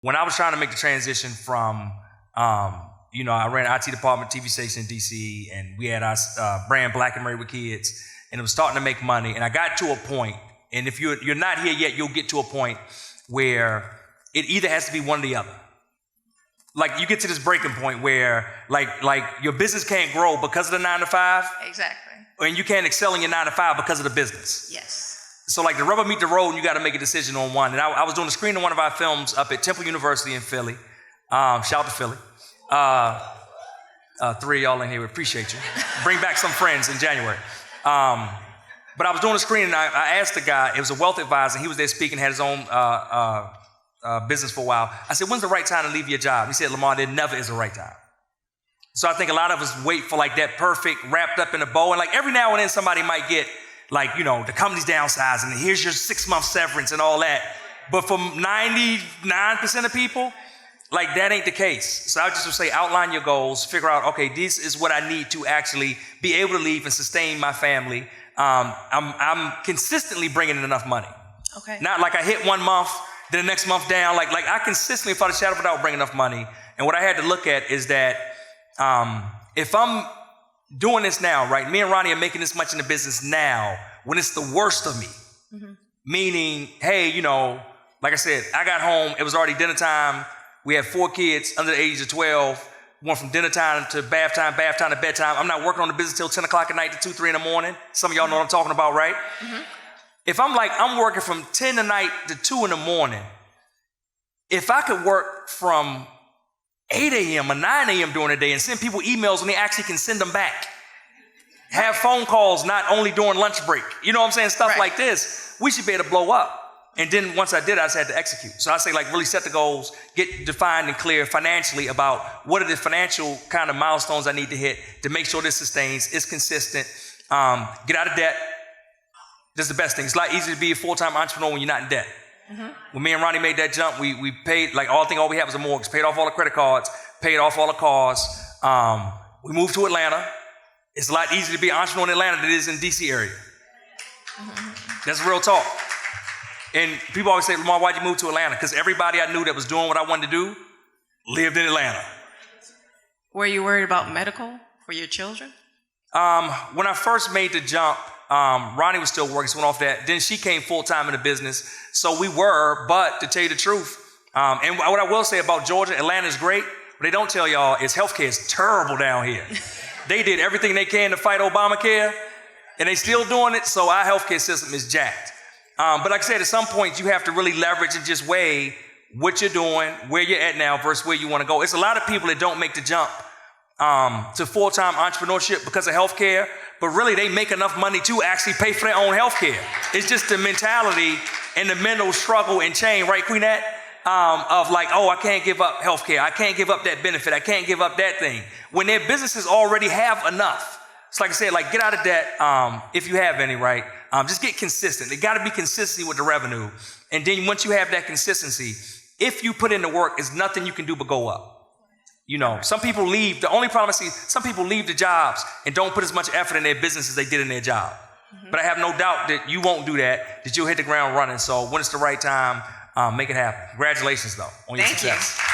when I was trying to make the transition from, I ran an IT department, TV station in DC, and we had our brand Black and Married with Kids, and it was starting to make money. And I got to a point, and if you're not here yet, you'll get to a point where it either has to be one or the other. Like you get to this breaking point where like your business can't grow because of the 9 to 5. Exactly. And you can't excel in your 9 to 5 because of the business. Yes. So like the rubber meet the road and you got to make a decision on one. And I was doing a screen of one of our films up at Temple University in Philly. Shout out to Philly. 3 of y'all in here, we appreciate you. Bring back some friends in January. But I was doing a screen and I asked the guy, it was a wealth advisor, he was there speaking, had his own business for a while. I said, when's the right time to leave your job? He said, Lamar, there never is a right time. So I think a lot of us wait for like that perfect wrapped up in a bow. And like every now and then somebody might get like, the company's downsizing and here's your 6-month severance and all that. But for 99% of people, like that ain't the case. So I just would say outline your goals, figure out, okay, this is what I need to actually be able to leave and sustain my family. I'm consistently bringing in enough money. Okay. Not like I hit 1 month, then the next month down. Like I consistently, without a shadow of a doubt, bring enough money. And what I had to look at is that if I'm doing this now, right, me and Ronnie are making this much in the business now when it's the worst of me. Mm-hmm. Meaning, hey, like I said, I got home, it was already dinner time. We had 4 kids under the age of 12. Went from dinner time to bath time to bedtime. I'm not working on the business till 10 o'clock at night to 2, 3 in the morning. Some of y'all know what I'm talking about, right? Mm-hmm. If I'm working from 10 at night to 2 in the morning, if I could work from 8 a.m. or 9 a.m. during the day and send people emails when they actually can send them back, have phone calls not only during lunch break, you know what I'm saying? Stuff like this, we should be able to blow up. And then once I did, I just had to execute. So I say like really set the goals, get defined and clear financially about what are the financial kind of milestones I need to hit to make sure this sustains, it's consistent, get out of debt. This is the best thing. It's a lot easier to be a full-time entrepreneur when you're not in debt. Mm-hmm. When me and Ronnie made that jump, we paid, like all we had was a mortgage, paid off all the credit cards, paid off all the cars. We moved to Atlanta. It's a lot easier to be an entrepreneur in Atlanta than it is in DC area. Mm-hmm. That's real talk. And people always say, Lamar, why'd you move to Atlanta? Because everybody I knew that was doing what I wanted to do lived in Atlanta. Were you worried about medical for your children? When I first made the jump, Ronnie was still working, so went off that. Then she came full-time in the business. So we were, but to tell you the truth, and what I will say about Georgia, Atlanta is great. What they don't tell y'all is healthcare is terrible down here. They did everything they can to fight Obamacare, and they still doing it, so our healthcare system is jacked. But like I said, at some point, you have to really leverage and just weigh what you're doing, where you're at now versus where you want to go. It's a lot of people that don't make the jump to full-time entrepreneurship because of healthcare, but really they make enough money to actually pay for their own healthcare. It's just the mentality and the mental struggle and chain, right, Queenette? Of like, oh, I can't give up healthcare. I can't give up that benefit. I can't give up that thing. When their businesses already have enough. It's like I said, like get out of debt if you have any, right? Just get consistent. It got to be consistency with the revenue. And then once you have that consistency, if you put in the work, there's nothing you can do but go up. Some people leave. The only problem I see, some people leave the jobs and don't put as much effort in their business as they did in their job. Mm-hmm. But I have no doubt that you won't do that you'll hit the ground running. So when it's the right time, make it happen. Congratulations, though, on your success. Thank you.